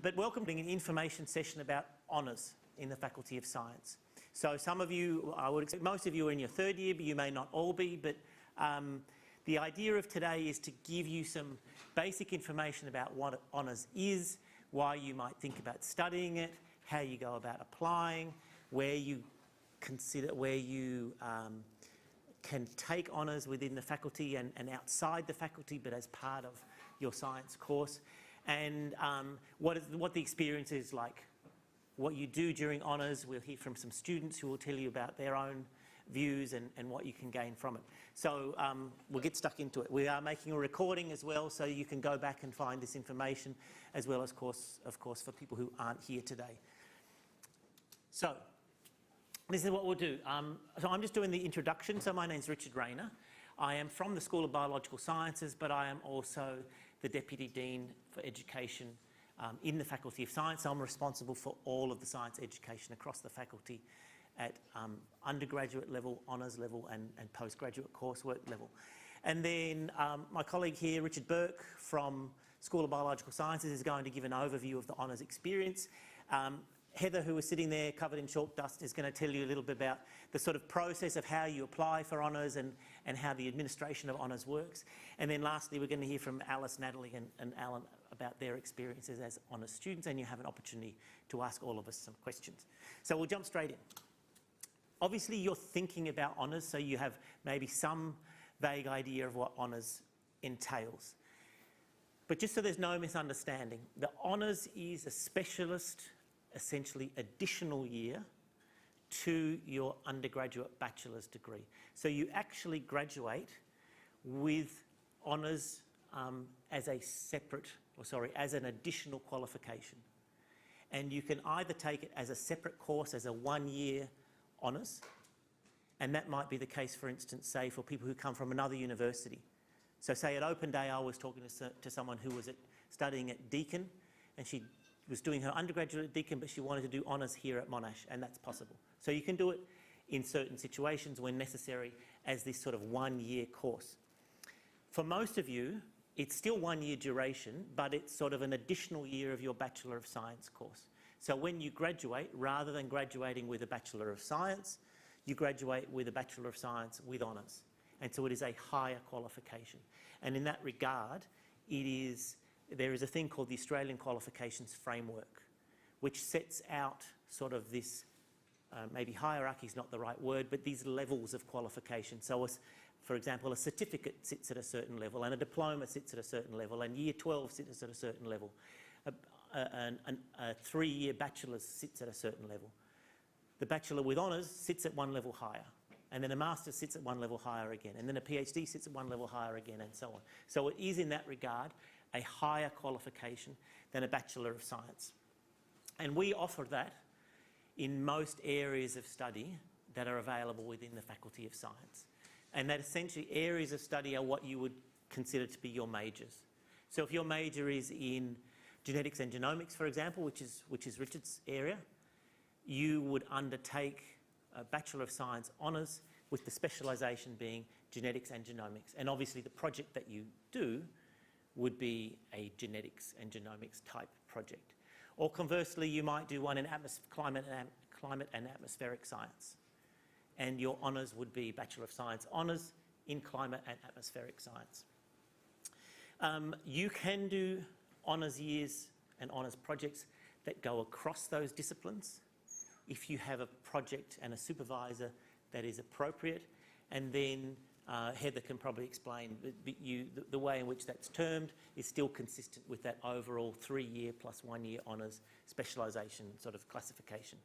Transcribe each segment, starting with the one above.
But welcome to an information session about honours in the Faculty of Science. So some of you, I would expect most of you are in your third year, but you may not all be. But the idea of today is to give you some basic information about what honours is, why you might think about studying it, how you go about applying, where you can take honours within the faculty and outside the faculty, but as part of your science course, and what the experience is like. What you do during honours, we'll hear from some students who will tell you about their own views and what you can gain from it. So we'll get stuck into it. We are making a recording as well, so you can go back and find this information, as well as, of course, for people who aren't here today. So this is what we'll do. So I'm just doing the introduction. So my name's Richard Reina. I am from the School of Biological Sciences, but I am also the Deputy Dean for Education in the Faculty of Science. I'm responsible for all of the science education across the faculty at undergraduate level, honours level and postgraduate coursework level. And then my colleague here, Richard Burke from School of Biological Sciences, is going to give an overview of the honours experience. Heather, who is sitting there covered in chalk dust, is going to tell you a little bit about the sort of process of how you apply for honours and how the administration of honours works. And then lastly, we're going to hear from Alice, Natalie and Alan about their experiences as honours students, and you have an opportunity to ask all of us some questions. So we'll jump straight in. Obviously, you're thinking about honours, so you have maybe some vague idea of what honours entails. But just so there's no misunderstanding, the honours is a specialist, essentially additional year to your undergraduate bachelor's degree. So you actually graduate with honours as an additional qualification. And you can either take it as a separate course, as a one-year honours, and that might be the case, for instance, say for people who come from another university. So say at Open Day, I was talking to someone who was studying at Deakin, and she was doing her undergraduate at Deakin, but she wanted to do honours here at Monash, and that's possible. So you can do it in certain situations when necessary as this sort of one-year course. For most of you, it's still 1 year duration, but it's sort of an additional year of your Bachelor of Science course. So when you graduate, rather than graduating with a Bachelor of Science, you graduate with a Bachelor of Science with honours. And so it is a higher qualification. And in that regard, there is a thing called the Australian Qualifications Framework, which sets out sort of this, maybe hierarchy is not the right word, but these levels of qualification. So, for example, a certificate sits at a certain level, and a diploma sits at a certain level, and Year 12 sits at a certain level. A three-year bachelor's sits at a certain level. The Bachelor with honours sits at one level higher, and then a Master's sits at one level higher again, and then a PhD sits at one level higher again, and so on. So it is, in that regard, a higher qualification than a Bachelor of Science. And we offer that in most areas of study that are available within the Faculty of Science. And that essentially areas of study are what you would consider to be your majors. So if your major is in genetics and genomics, for example, which is Richard's area, you would undertake a Bachelor of Science honours with the specialisation being genetics and genomics. And obviously the project that you do would be a genetics and genomics type project. Or conversely, you might do one in climate and atmospheric science. And your honours would be Bachelor of Science honours in climate and atmospheric science. You can do honours years and honours projects that go across those disciplines if you have a project and a supervisor that is appropriate, and then Heather can probably explain the way in which that's termed is still consistent with that overall 3-year plus 1 year honours specialisation sort of classification.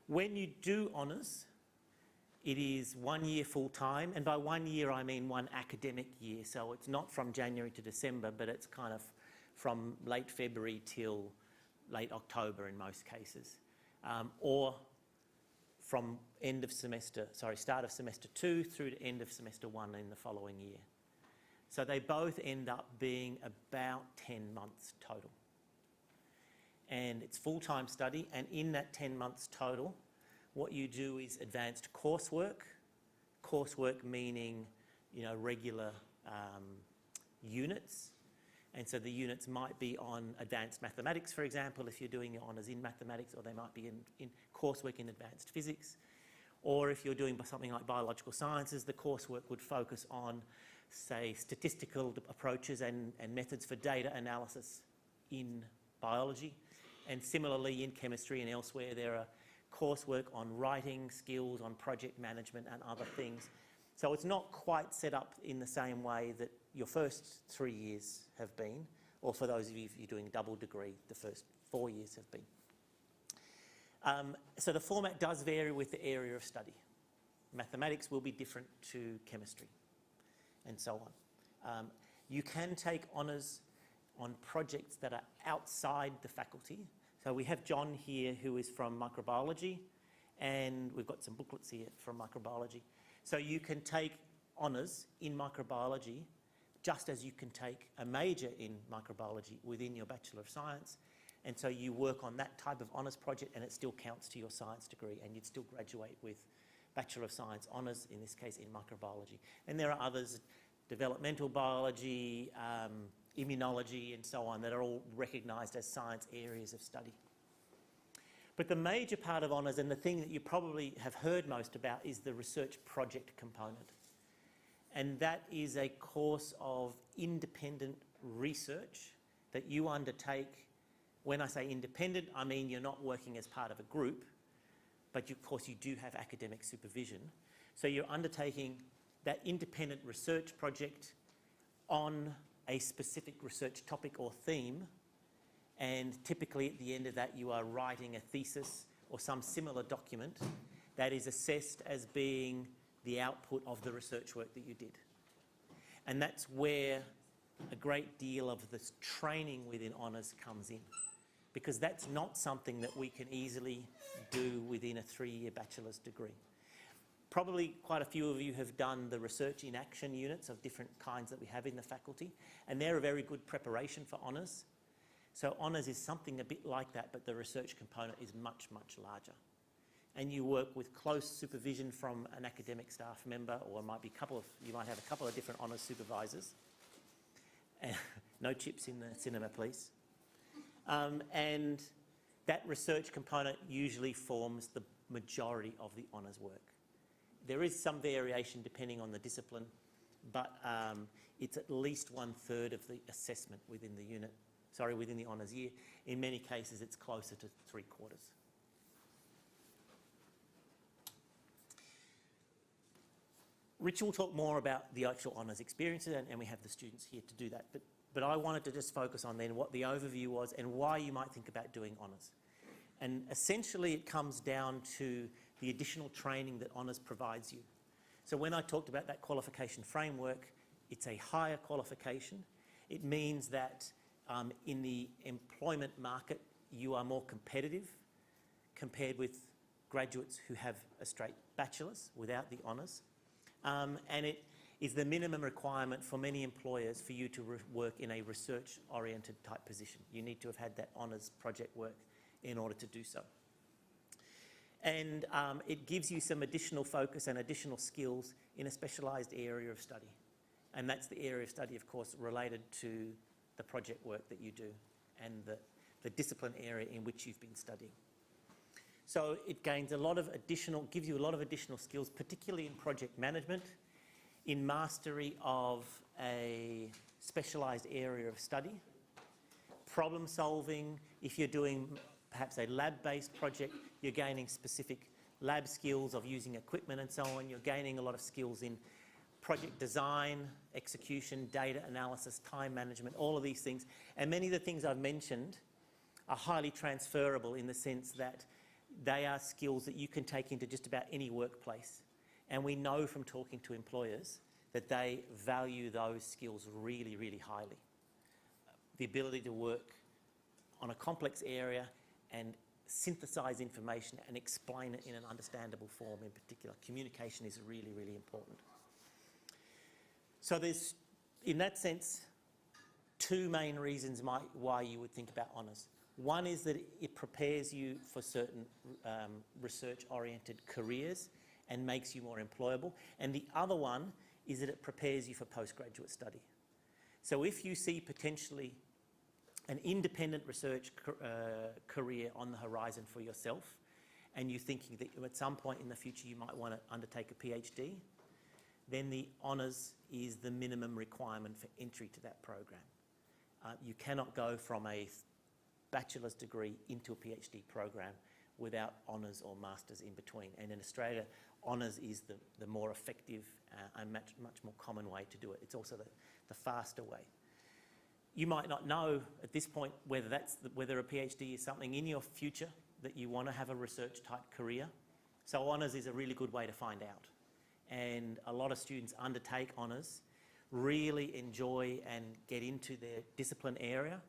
When you do honours, it is 1 year full time, and by 1 year I mean one academic year. So it's not from January to December, but it's kind of from late February till late October in most cases, or from start of semester 2 through to end of semester 1 in the following year. So they both end up being about 10 months total. And it's full-time study, and in that 10 months total, what you do is advanced coursework meaning, regular units, And so the units might be on advanced mathematics, for example, if you're doing your honours in mathematics, or they might be in coursework in advanced physics. Or if you're doing something like biological sciences, the coursework would focus on, say, statistical approaches and methods for data analysis in biology. And similarly, in chemistry and elsewhere, there are coursework on writing skills, on project management and other things. So it's not quite set up in the same way that your first 3 years have been, or for those of you, if you're doing double degree, the first 4 years have been. So the format does vary with the area of study. Mathematics will be different to chemistry, and so on. You can take honours on projects that are outside the faculty. So we have John here, who is from microbiology, and we've got some booklets here from microbiology. So you can take honours in microbiology just as you can take a major in microbiology within your Bachelor of Science. And so you work on that type of honours project and it still counts to your science degree, and you'd still graduate with Bachelor of Science honours, in this case in microbiology. And there are others, developmental biology, immunology and so on, that are all recognised as science areas of study. But the major part of honours, and the thing that you probably have heard most about, is the research project component. And that is a course of independent research that you undertake. When I say independent, I mean you're not working as part of a group, but of course you do have academic supervision. So you're undertaking that independent research project on a specific research topic or theme, and typically at the end of that you are writing a thesis or some similar document that is assessed as being the output of the research work that you did. And that's where a great deal of this training within honours comes in, because that's not something that we can easily do within a 3-year bachelor's degree. Probably quite a few of you have done the research in action units of different kinds that we have in the faculty, and they're a very good preparation for honours. So honours is something a bit like that, but the research component is much, much larger. And you work with close supervision from an academic staff member, or it might be you might have a couple of different honours supervisors. No chips in the cinema, please. And that research component usually forms the majority of the honours work. There is some variation depending on the discipline, but it's at least 1/3 of the assessment within the unit, within the honours year. In many cases, it's closer to 3/4. Rich will talk more about the actual honours experiences, and we have the students here to do that. But I wanted to just focus on then what the overview was and why you might think about doing honours. And essentially it comes down to the additional training that honours provides you. So when I talked about that qualification framework, it's a higher qualification. It means that in the employment market you are more competitive compared with graduates who have a straight bachelor's without the honours. And it is the minimum requirement for many employers for you to work in a research-oriented type position. You need to have had that honours project work in order to do so. And it gives you some additional focus and additional skills in a specialised area of study. And that's the area of study, of course, related to the project work that you do and the discipline area in which you've been studying. So it gives you a lot of additional skills, particularly in project management, in mastery of a specialised area of study, problem solving. If you're doing perhaps a lab-based project, you're gaining specific lab skills of using equipment and so on. You're gaining a lot of skills in project design, execution, data analysis, time management, all of these things. And many of the things I've mentioned are highly transferable in the sense that they are skills that you can take into just about any workplace. And we know from talking to employers that they value those skills really, really highly. The ability to work on a complex area and synthesise information and explain it in an understandable form in particular. Communication is really, really important. So there's, in that sense, two main reasons why you would think about honours. One is that it prepares you for certain research-oriented careers and makes you more employable. And the other one is that it prepares you for postgraduate study. So if you see potentially an independent research career on the horizon for yourself, and you're thinking that at some point in the future you might want to undertake a PhD, then the honours is the minimum requirement for entry to that program. You cannot go from a bachelor's degree into a PhD program without honours or masters in between. And in Australia, honours is the more effective and much more common way to do it. It's also the faster way. You might not know at this point whether a PhD is something in your future that you want to have a research type career. So honours is a really good way to find out. And a lot of students undertake honours, really enjoy and get into their discipline area,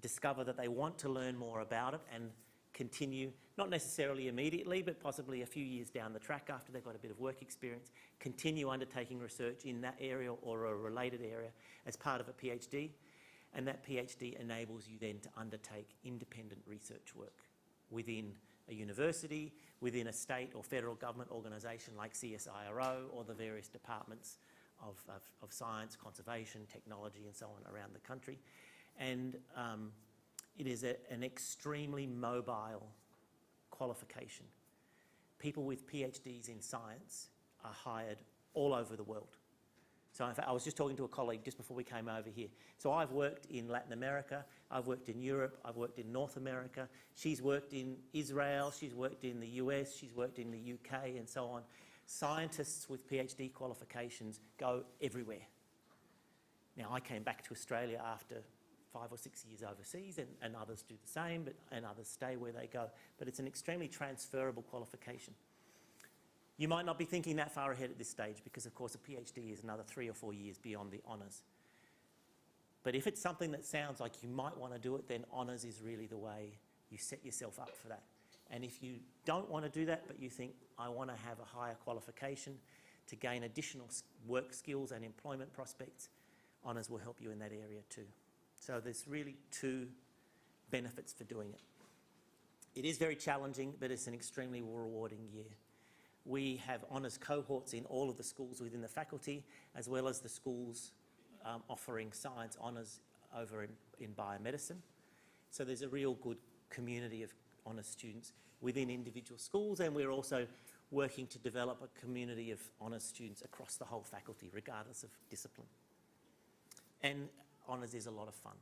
discover that they want to learn more about it and continue, not necessarily immediately, but possibly a few years down the track after they've got a bit of work experience, continue undertaking research in that area or a related area as part of a PhD. And that PhD enables you then to undertake independent research work within a university, within a state or federal government organisation like CSIRO or the various departments of science, conservation, technology and so on around the country. And it is an extremely mobile qualification. People with PhDs in science are hired all over the world. So in fact, I was just talking to a colleague just before we came over here. So I've worked in Latin America, I've worked in Europe, I've worked in North America. She's worked in Israel, she's worked in the US, she's worked in the UK and so on. Scientists with PhD qualifications go everywhere. Now, I came back to Australia after 5 or 6 years overseas, and others do the same, and others stay where they go. But it's an extremely transferable qualification. You might not be thinking that far ahead at this stage because, of course, a PhD is another 3 or 4 years beyond the honours. But if it's something that sounds like you might want to do it, then honours is really the way you set yourself up for that. And if you don't want to do that, but you think, I want to have a higher qualification to gain additional work skills and employment prospects, honours will help you in that area too. So there's really 2 benefits for doing it. It is very challenging, but it's an extremely rewarding year. We have honours cohorts in all of the schools within the faculty, as well as the schools offering science honours over in biomedicine. So there's a real good community of honours students within individual schools, and we're also working to develop a community of honours students across the whole faculty, regardless of discipline. And honours is a lot of fun.